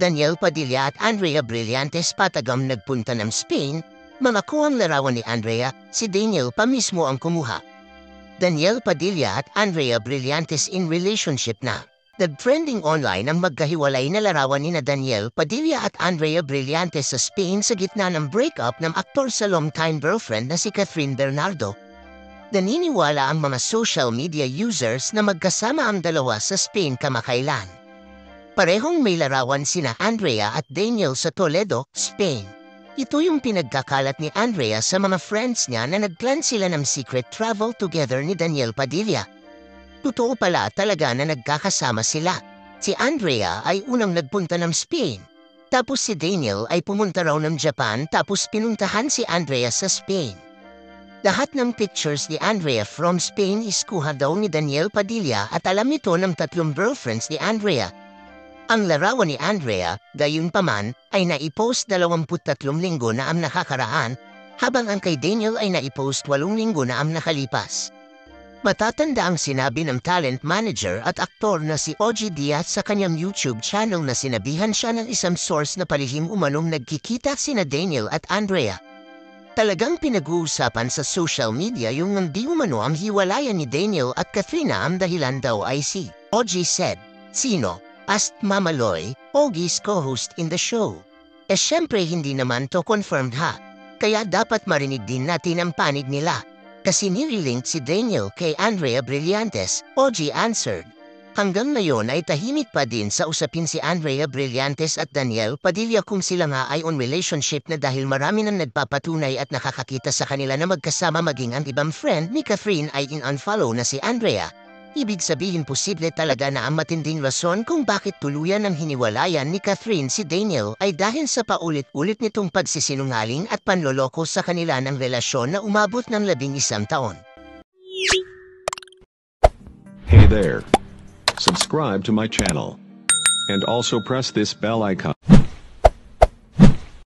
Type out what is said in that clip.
Daniel Padilla at Andrea Brillantes patagam nagpunta ng Spain, mga kuwang larawan ni Andrea, si Daniel pa mismo ang kumuha. Daniel Padilla at Andrea Brillantes in relationship na. Nag-trending online ang magkahiwalay na larawan ni Daniel Padilla at Andrea Brillantes sa Spain sa gitna ng breakup ng aktor sa longtime girlfriend na si Catherine Bernardo. Naniniwala ang mga social media users na magkasama ang dalawa sa Spain kamakailan. Parehong may larawan sina Andrea at Daniel sa Toledo, Spain. Ito yung pinagkakalat ni Andrea sa mga friends niya na nagplan sila ng secret travel together ni Daniel Padilla. Totoo pala talaga na nagkakasama sila. Si Andrea ay unang nagpunta ng Spain. Tapos si Daniel ay pumunta raw ng Japan tapos pinuntahan si Andrea sa Spain. Lahat ng pictures ni Andrea from Spain is kuha daw ni Daniel Padilla at alam ito ng tatlong girlfriends ni Andrea. Ang larawan ni Andrea, gayunpaman, ay naipost 23 linggo na ang nakakaraan, habang ang kay Daniel ay naipost 8 linggo na ang nakalipas. Matatanda ang sinabi ng talent manager at aktor na si OG Diaz sa kanyang YouTube channel na sinabihan siya ng isang source na palihim umanong nagkikita sina Daniel at Andrea. Talagang pinag-uusapan sa social media yung hindi umano ang hiwalayan ni Daniel at Katrina ang dahilan daw ay si OG said. Sino? Asked Mama Loy, Ogie's co-host in the show. Syempre hindi naman to confirmed ha, kaya dapat marinig din natin ang panig nila. Kasi nililink si Daniel kay Andrea Brillantes, Ogie answered. Hanggang ngayon ay tahimik pa din sa usapin si Andrea Brillantes at Daniel Padilla kung sila nga ay on relationship na dahil marami nang nagpapatunay at nakakakita sa kanila na magkasama maging ang ibang friend ni Catherine ay in-unfollow na si Andrea. Ibig sabihin posible talaga na ang matinding rason kung bakit tuluyan ng hiniwalayan ni Catherine si Daniel ay dahil sa paulit-ulit nitong pagsisinungaling at panloloko sa kanila ng relasyon na umabot ng 11 taon. Hey there. Subscribe to my channel. And also press this bell icon.